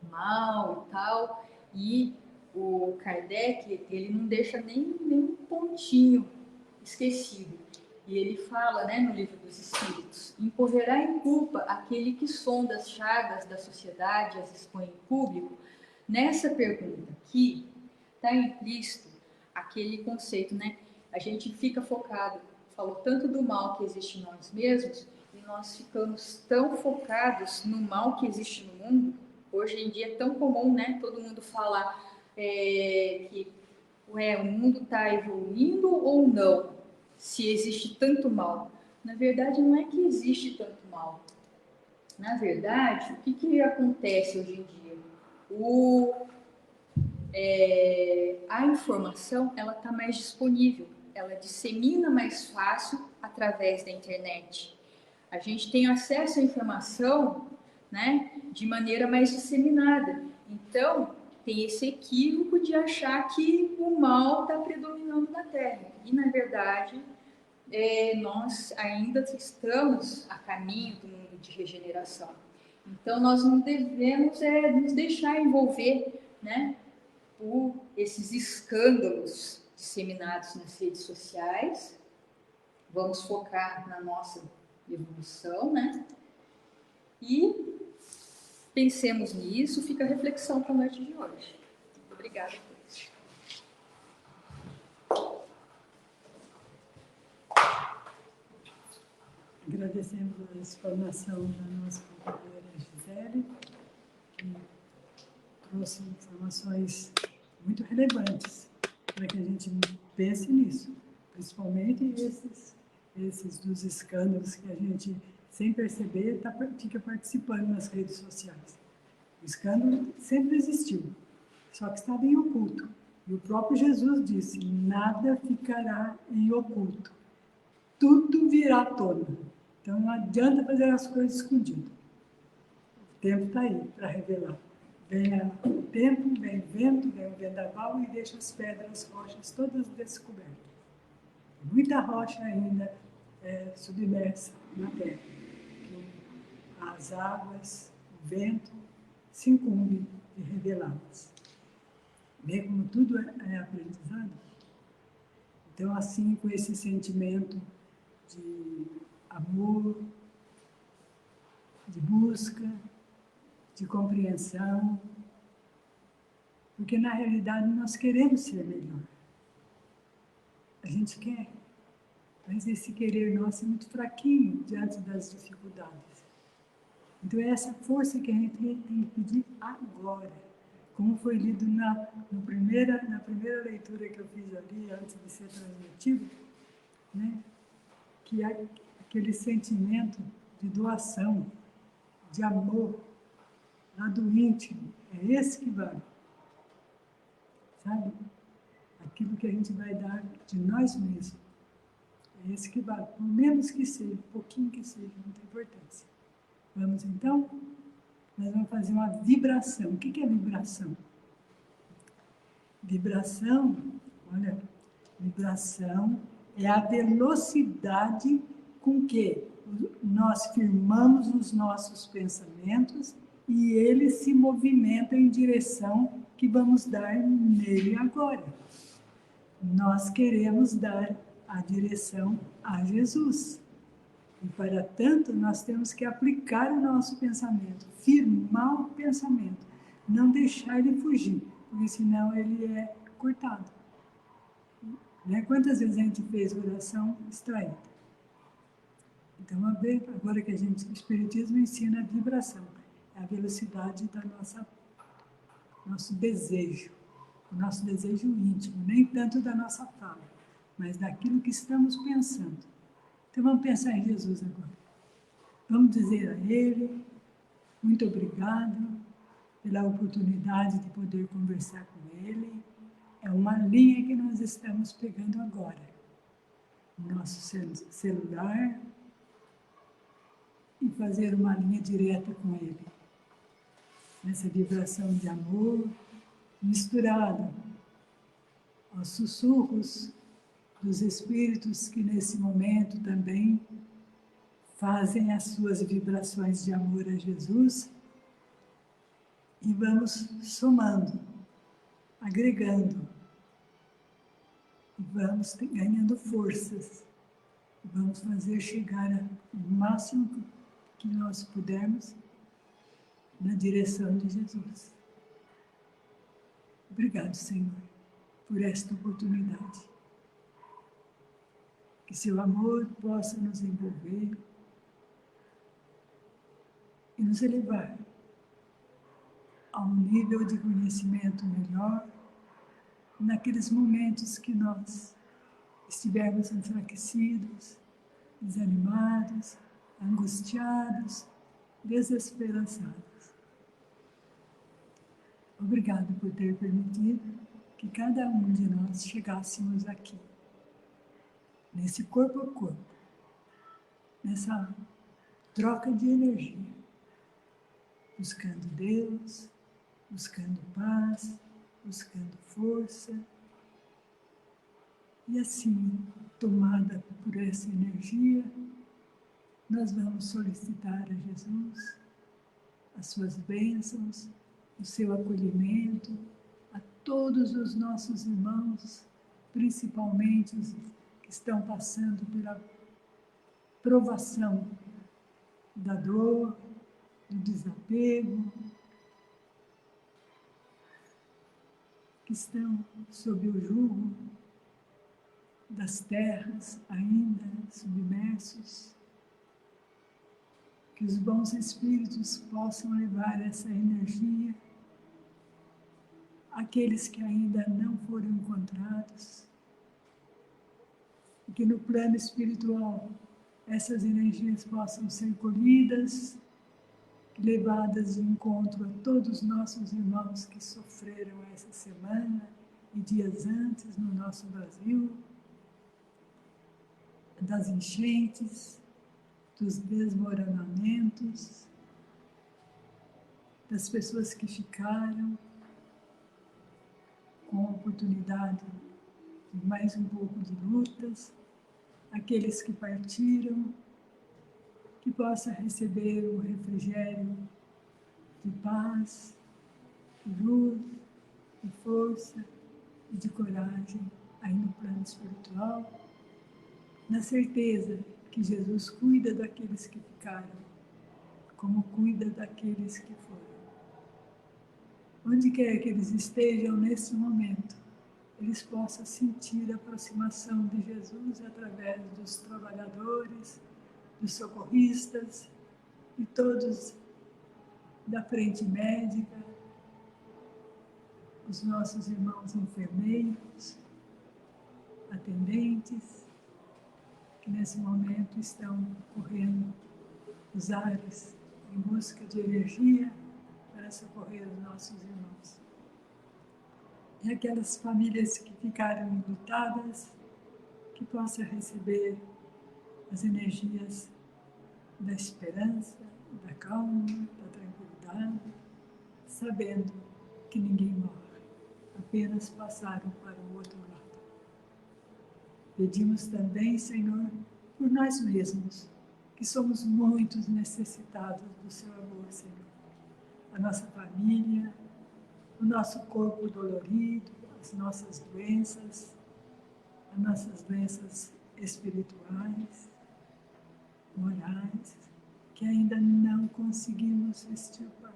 mal e tal, e o Kardec, ele não deixa nem um pontinho esquecido. E ele fala, né, no Livro dos Espíritos: incorrerá em culpa aquele que sonda as chagas da sociedade e as expõe em público. Nessa pergunta aqui, está implícito aquele conceito, né? A gente fica focado, falou tanto do mal que existe em nós mesmos, e nós ficamos tão focados no mal que existe no mundo. Hoje em dia é tão comum, né? Todo mundo falar que o mundo está evoluindo ou não, se existe tanto mal. Na verdade, não é que existe tanto mal. Na verdade, o que acontece hoje em dia? A informação, ela está mais disponível, ela dissemina mais fácil através da internet. A gente tem acesso à informação, né, de maneira mais disseminada. Então, tem esse equívoco de achar que o mal está predominando na Terra. E, na verdade, nós ainda estamos a caminho do mundo de regeneração. Então, nós não devemos nos deixar envolver, né, por esses escândalos disseminados nas redes sociais. Vamos focar na nossa evolução, né? E pensemos nisso. Fica a reflexão para a noite de hoje. Muito obrigada por isso. Agradecemos a explanação da nossa companheira Gisele, que trouxe informações muito relevantes para que a gente pense nisso, principalmente esses dos escândalos que a gente, sem perceber, fica participando nas redes sociais. O escândalo sempre existiu, só que estava em oculto. E o próprio Jesus disse: nada ficará em oculto, tudo virá à tona. Então não adianta fazer as coisas escondidas. O tempo está aí para revelar. Vem o tempo, vem o vento, vem o vendaval e deixa as pedras, rochas todas descobertas. Muita rocha ainda submersa na terra. As águas, o vento se incumbem de revelá-las. Vê como tudo é aprendizado? Então, assim, com esse sentimento de amor, de busca, de compreensão, porque na realidade nós queremos ser melhor. A gente quer, mas esse querer nosso é muito fraquinho diante das dificuldades. Então é essa força que a gente tem que pedir agora, como foi lido na primeira leitura que eu fiz ali, antes de ser transmitido, né? Que é aquele sentimento de doação, de amor, lá do íntimo, é esse que vale. Sabe? Aquilo que a gente vai dar de nós mesmos, é esse que vale, por menos que seja, pouquinho que seja, não tem importância. Vamos então? Nós vamos fazer uma vibração. O que é vibração? Vibração, olha, vibração é a velocidade com que nós firmamos os nossos pensamentos e eles se movimentam em direção que vamos dar nele agora. Nós queremos dar a direção a Jesus. E para tanto, nós temos que aplicar o nosso pensamento, firmar o pensamento, não deixar ele fugir, porque senão ele é cortado. Né? Quantas vezes a gente fez oração extraída? Então, agora que o Espiritismo ensina a vibração, é a velocidade da nosso desejo, o nosso desejo íntimo, nem tanto da nossa fala, mas daquilo que estamos pensando. Então, vamos pensar em Jesus agora. Vamos dizer a Ele, muito obrigado pela oportunidade de poder conversar com Ele. É uma linha que nós estamos pegando agora. Nosso celular e fazer uma linha direta com Ele. Nessa vibração de amor, misturada aos sussurros dos espíritos que nesse momento também fazem as suas vibrações de amor a Jesus, e vamos somando agregando. E vamos ganhando forças. Vamos fazer chegar o máximo que nós pudermos na direção de Jesus. Obrigado, Senhor, por esta oportunidade. Que seu amor possa nos envolver e nos elevar a um nível de conhecimento melhor naqueles momentos que nós estivermos enfraquecidos, desanimados, angustiados, desesperançados. Obrigado por ter permitido que cada um de nós chegássemos aqui, nesse corpo a corpo, nessa troca de energia, buscando Deus, buscando paz, buscando força. E assim, tomada por essa energia, nós vamos solicitar a Jesus as suas bênçãos, o seu acolhimento a todos os nossos irmãos, principalmente os que estão passando pela provação da dor, do desapego, que estão sob o jugo das terras ainda submersos. Que os bons espíritos possam levar essa energia àqueles que ainda não foram encontrados. E que no plano espiritual essas energias possam ser colhidas, levadas de encontro a todos os nossos irmãos que sofreram essa semana e dias antes no nosso Brasil, das enchentes, dos desmoronamentos, das pessoas que ficaram com a oportunidade de mais um pouco de lutas, aqueles que partiram, que possa receber o refrigério de paz, de luz, de força e de coragem aí no plano espiritual, na certeza que Jesus cuida daqueles que ficaram, como cuida daqueles que foram. Onde quer que eles estejam nesse momento, eles possam sentir a aproximação de Jesus através dos trabalhadores, dos socorristas e todos da frente médica, os nossos irmãos enfermeiros, atendentes, que nesse momento estão correndo os ares em busca de energia para socorrer os nossos irmãos. E aquelas famílias que ficaram enlutadas, que possam receber as energias da esperança, da calma, da tranquilidade, sabendo que ninguém morre, apenas passaram para o outro lado. Pedimos também, Senhor, por nós mesmos, que somos muitos necessitados do seu amor, Senhor. A nossa família, o nosso corpo dolorido, as nossas doenças espirituais, morais, que ainda não conseguimos extirpar.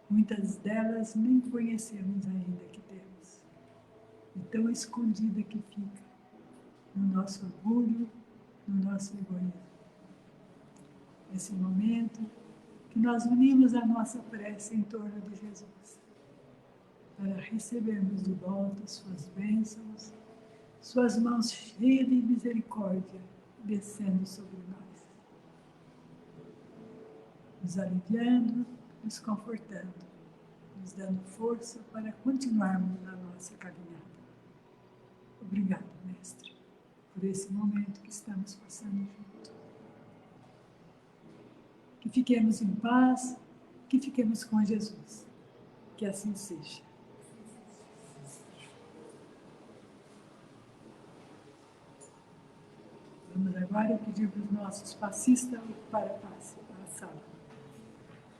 Muitas delas nem conhecemos ainda que temos. E tão escondida que fica no nosso orgulho, no nosso egoísmo. Nesse momento que nós unimos a nossa prece em torno de Jesus, para recebermos de volta suas bênçãos, suas mãos cheias de misericórdia descendo sobre nós, nos aliviando, nos confortando, nos dando força para continuarmos na nossa caminhada. Obrigado, Mestre, por esse momento que estamos passando juntos. Que fiquemos em paz, que fiquemos com Jesus. Que assim seja. Vamos agora pedir para os nossos passistas para a sala.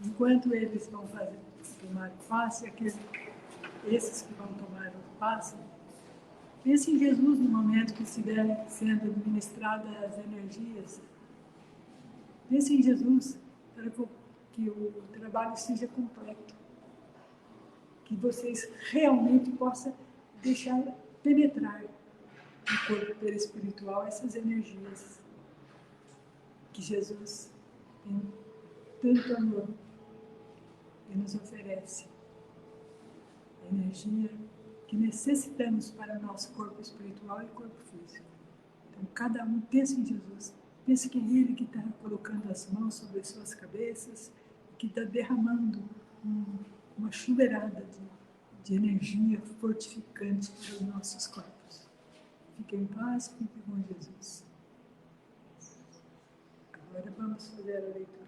Enquanto eles vão tomar o passe, aquele esses que vão tomar o passe, pense em Jesus no momento que estiver sendo administradas as energias. Pense em Jesus para que o trabalho seja completo. Que vocês realmente possam deixar penetrar no corpo perispiritual essas energias que Jesus tem tanto amor e nos oferece. A energia que necessitamos para o nosso corpo espiritual e corpo físico. Então, cada um pense em Jesus. Pense que é Ele que está colocando as mãos sobre as suas cabeças, que está derramando uma chuveirada de energia fortificante para os nossos corpos. Fiquem em paz, fiquem com Jesus. Agora vamos fazer a leitura.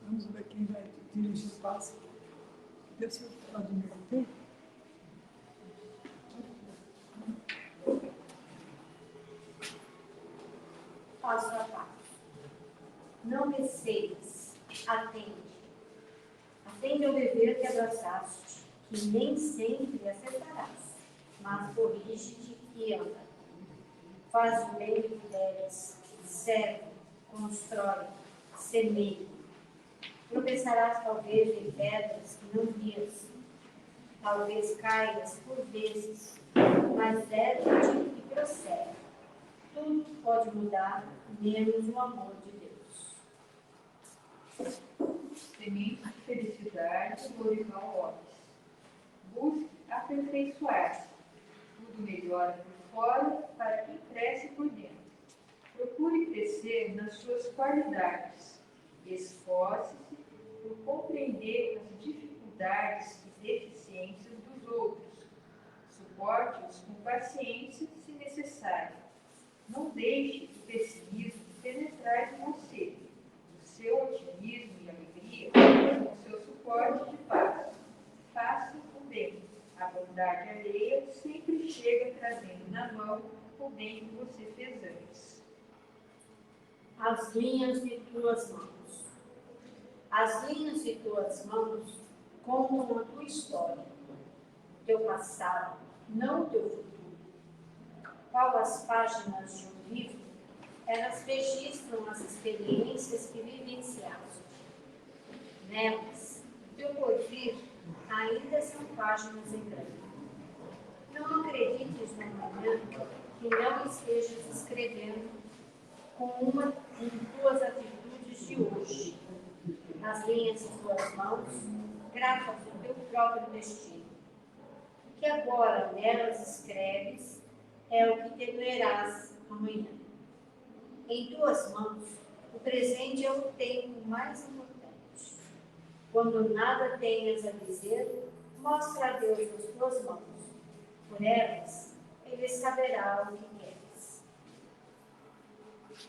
Vamos ver quem vai dirigir o passo. Deus pode me repetir? Passo a passo. Não receias, atende. Atende ao dever que abraçaste, que nem sempre acertarás, mas corrige-te e anda. Faz o bem que puderes, serve, constrói, semeia. Tropeçarás talvez em pedras que não vias, talvez caias por vezes, mas ergue-te e prossegue. Tudo pode mudar, menos o amor de Deus. Semente de felicidade, Lorival Lopes. Busque aperfeiçoar-se. Tudo melhora por fora para quem cresce por dentro. Procure crescer nas suas qualidades. Esforce-se por compreender as dificuldades e deficiências dos outros. Suporte-os com paciência se necessário. Não deixe o pessimismo penetrar em você. O seu otimismo e alegria com o seu suporte de paz. Faça o bem. A bondade alheia sempre chega trazendo na mão o bem que você fez antes. As linhas de tuas mãos. As linhas de tuas mãos contam a tua história, o teu passado, não o teu futuro. Qual as páginas de um livro, elas registram as experiências que vivenciaste. Nelas, o teu porvir ainda são páginas em branco. Não acredites no momento que não estejas escrevendo com uma de tuas atitudes de hoje. Nas linhas de tuas mãos, grafas o teu próprio destino. O que agora nelas escreves é o que te doerás amanhã. Em tuas mãos, o presente é o tempo mais importante. Quando nada tenhas a dizer, mostra a Deus as tuas mãos. Por elas, Ele saberá o que queres.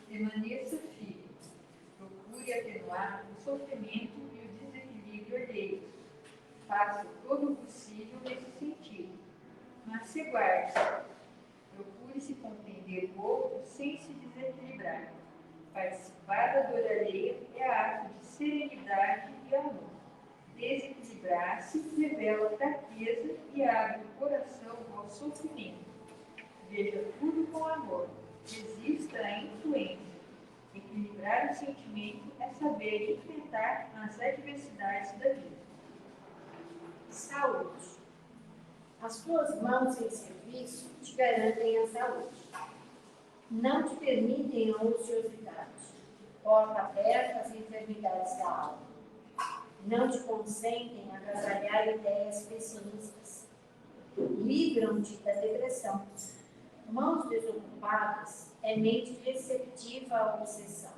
Permaneça firme. Procure atenuar o sofrimento e o desequilíbrio alheios. Faça todo o possível nesse sentido. Mas se guarde. Procure se compreender o outro sem se desequilibrar. Participar da dor alheia é ato de serenidade e amor. Desequilibrar-se revela fraqueza e abre o coração ao sofrimento. Veja tudo com amor. Resista à influência. Equilibrar o sentimento é saber enfrentar as adversidades da vida. Saúde. As tuas mãos em serviço te garantem a saúde. Não te permitem a ociosidade. Porta aberta às enfermidades da alma. Não te consentem agasalhar ideias pessimistas. Livram-te da depressão. Mãos desocupadas é mente receptiva à obsessão.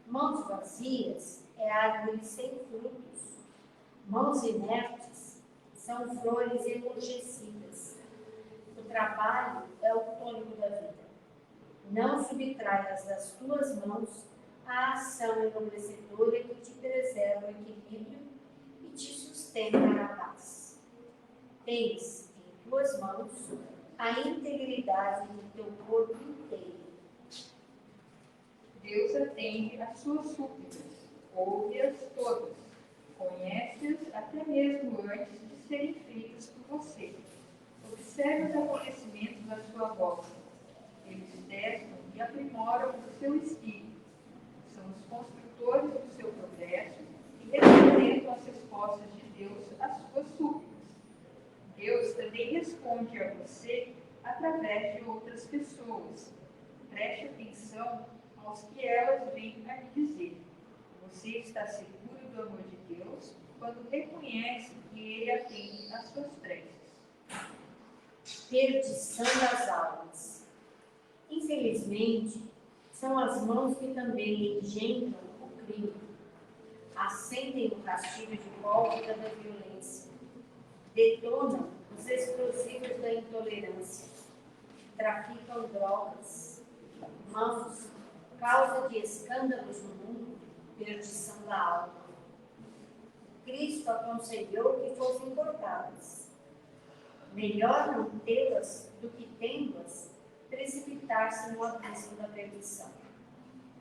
Mãos vazias é árvore sem frutos. Mãos inertes são flores emurgecidas. O trabalho é o tônico da vida. Não subtraias das tuas mãos a ação enobrecedora que te preserva o equilíbrio e te sustenta na paz. Tens em tuas mãos a integridade do teu corpo inteiro. Deus atende às suas súplicas, ouve-as todas. Conhece-as até mesmo antes de serem feitas por você. Observe os acontecimentos à sua volta. Eles testam e aprimoram o seu espírito. São os construtores do seu progresso e representam as respostas de Deus às suas súplicas. Deus também responde a você através de outras pessoas. Preste atenção aos que elas vêm a lhe dizer. Você está seguro do amor de Deus quando reconhece que Ele atende às suas preces. Perdição das almas. Infelizmente, são as mãos que também engendram o crime, acendem o rastilho de pólvora da violência, detonam os explosivos da intolerância, traficam drogas, mãos, causa de escândalos no mundo, perdição da alma. Cristo aconselhou que fossem cortadas. Melhor não tê-las do que tendo-as, precipitar-se no abismo da perdição.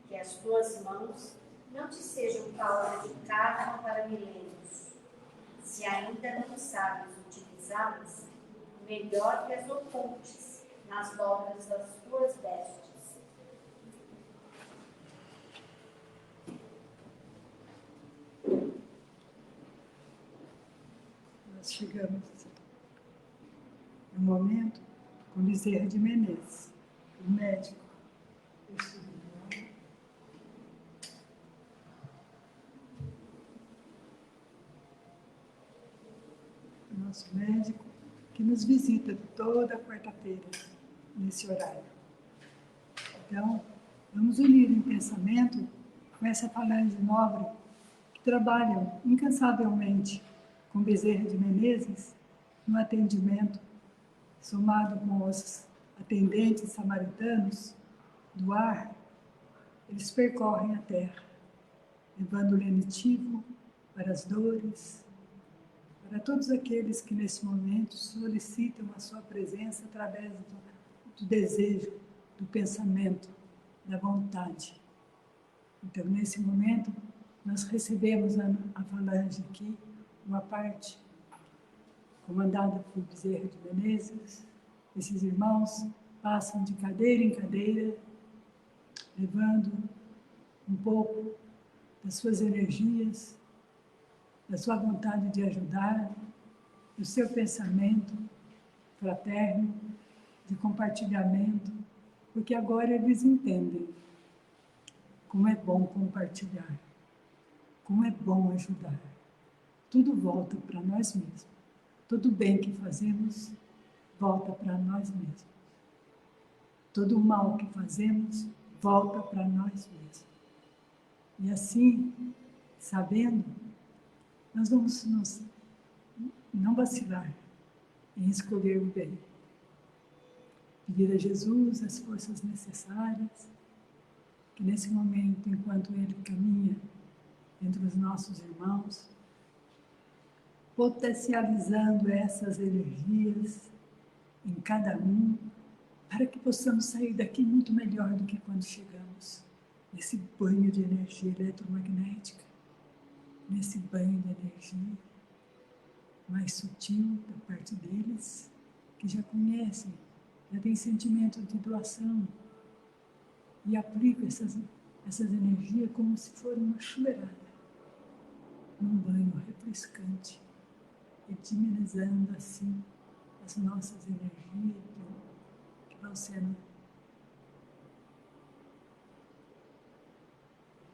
Que as tuas mãos não te sejam causa de karma para milênios. Se ainda não sabes utilizá-las, melhor que as ocultes nas dobras das tuas vestes. Nós chegamos no momento com Bezerra de Menezes, o médico. Nosso médico que nos visita toda quarta-feira, nesse horário. Então, vamos unir em pensamento com essa falange nobre que trabalham incansavelmente com Bezerra de Menezes no atendimento, somado com os atendentes samaritanos do ar, eles percorrem a terra, levando o lenitivo para as dores, para todos aqueles que nesse momento solicitam a sua presença através do desejo, do pensamento, da vontade. Então, nesse momento, nós recebemos a falange aqui, uma parte comandada por Bezerra de Menezes. Esses irmãos passam de cadeira em cadeira, levando um pouco das suas energias, da sua vontade de ajudar, do seu pensamento fraterno, de compartilhamento, porque agora eles entendem como é bom compartilhar, como é bom ajudar. Tudo volta para nós mesmos. Todo bem que fazemos volta para nós mesmos. Todo mal que fazemos volta para nós mesmos. E assim, sabendo, nós vamos não vacilar em escolher o bem. Pedir a Jesus as forças necessárias, que nesse momento, enquanto Ele caminha entre os nossos irmãos, potencializando essas energias em cada um, para que possamos sair daqui muito melhor do que quando chegamos, nesse banho de energia eletromagnética, nesse banho de energia mais sutil da parte deles, que já conhecem, já têm sentimento de doação, e aplicam essas energias como se fosse uma chuveirada, num banho refrescante, e diminuindo assim as nossas energias que vão sendo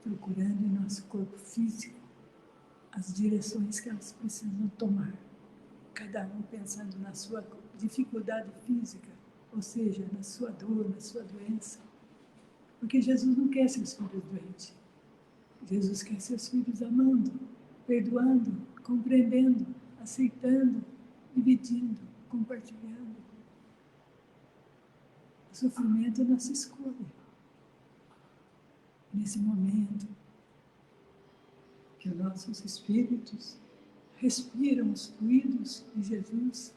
procurando em nosso corpo físico as direções que elas precisam tomar, cada um pensando na sua dificuldade física, ou seja, na sua dor, na sua doença, porque Jesus não quer seus filhos doentes, Jesus quer seus filhos amando, perdoando, compreendendo, aceitando, dividindo, compartilhando. O sofrimento é nossa escolha. Nesse momento que os nossos espíritos respiram os fluidos de Jesus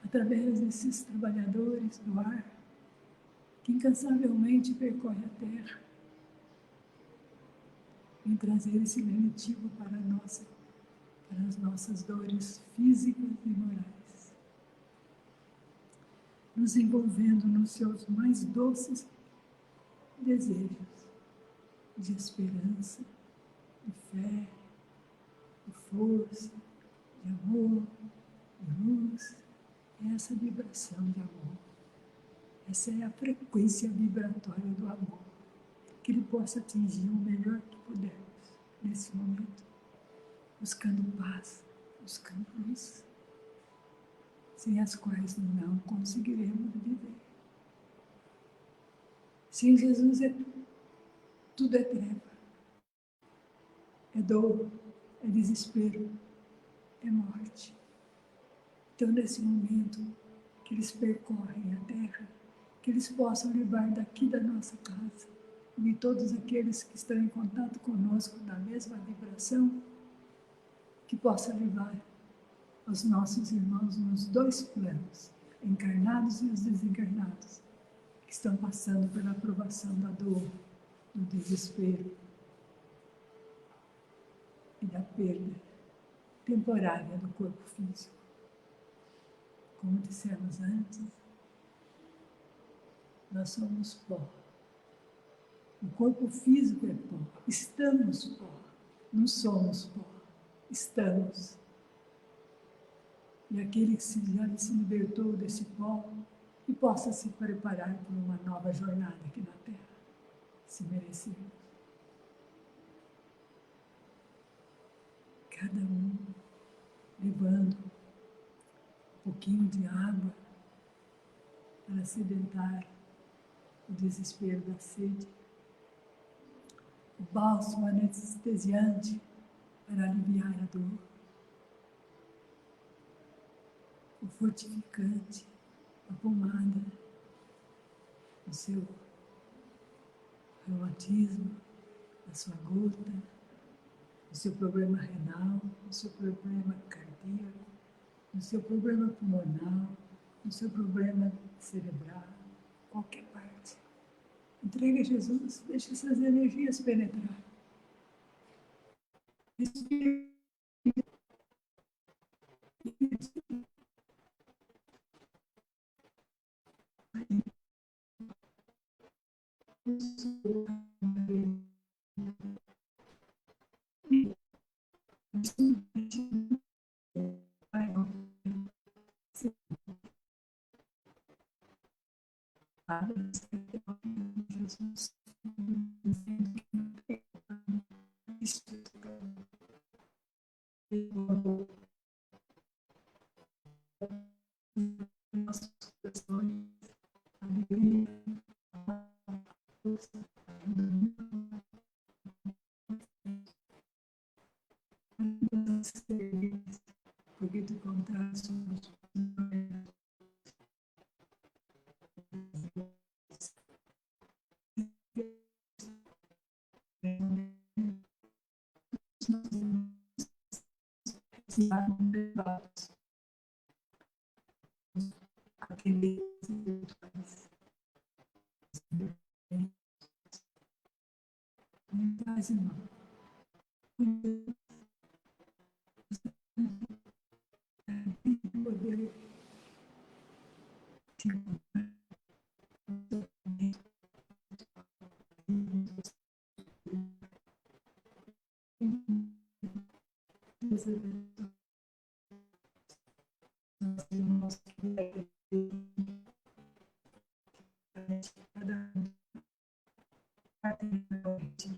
através desses trabalhadores do ar que incansavelmente percorre a terra, em trazer esse lenitivo para a nossa para as nossas dores físicas e morais, nos envolvendo nos seus mais doces desejos de esperança, de fé, de força, de amor, de luz. É essa vibração de amor. Essa é a frequência vibratória do amor. Que ele possa atingir o melhor que pudermos nesse momento, buscando paz, buscando luz, sem as quais não conseguiremos viver. Sem Jesus tudo é treva, é dor, é desespero, é morte. Então, nesse momento que eles percorrem a terra, que eles possam levar daqui da nossa casa, e todos aqueles que estão em contato conosco na mesma vibração, que possa levar os nossos irmãos nos dois planos, encarnados e os desencarnados, que estão passando pela provação da dor, do desespero e da perda temporária do corpo físico. Como dissemos antes, nós somos pó. O corpo físico é pó. Estamos pó. Não somos pó. Estamos. E aquele que já se libertou desse pó, que possa se preparar por uma nova jornada aqui na Terra, se merecermos. Cada um levando um pouquinho de água para sedentar o desespero da sede, o bálsamo anestesiante para aliviar a dor, o fortificante, a pomada, o seu reumatismo, a sua gota, o seu problema renal, o seu problema cardíaco, o seu problema pulmonar, o seu problema cerebral, qualquer parte. Entregue a Jesus, deixe essas energias penetrar. Respire. Jesus, nossos corações, alegria, força, porque do contrário somos levados àqueles rituais. Paz, irmão. Poder te encontrar. Deus abençoe os irmãos que cada um atentamente.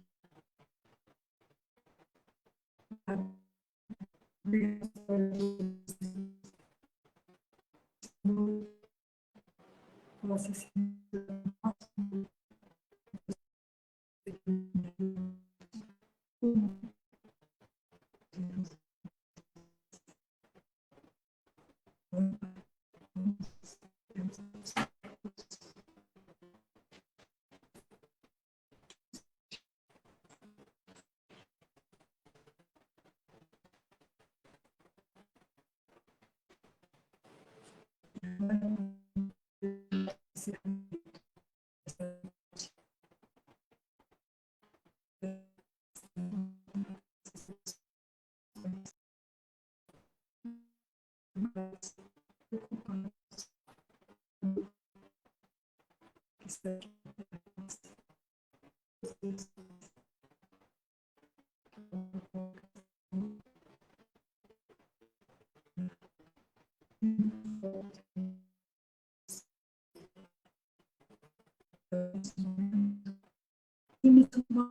Possa se E me tomou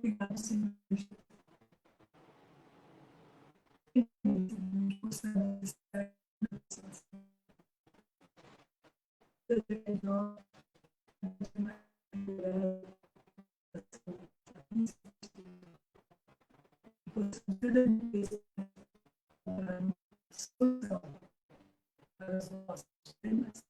obrigado, Senhor. Para os nossos temas,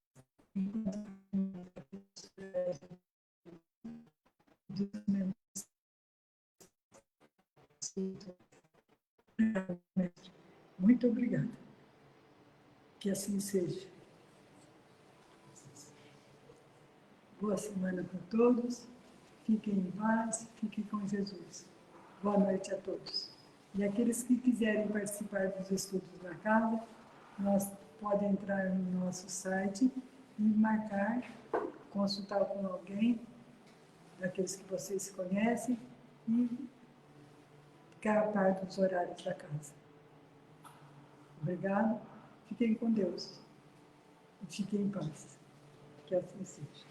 muito obrigada. Que assim seja. Boa semana para todos. Fiquem em paz, fiquem com Jesus. Boa noite a todos. E aqueles que quiserem participar dos estudos da casa, nós podem entrar no nosso site e marcar, consultar com alguém, daqueles que vocês conhecem, e ficar a par dos horários da casa. Obrigado. Fiquem com Deus. E fiquem em paz. Que assim seja.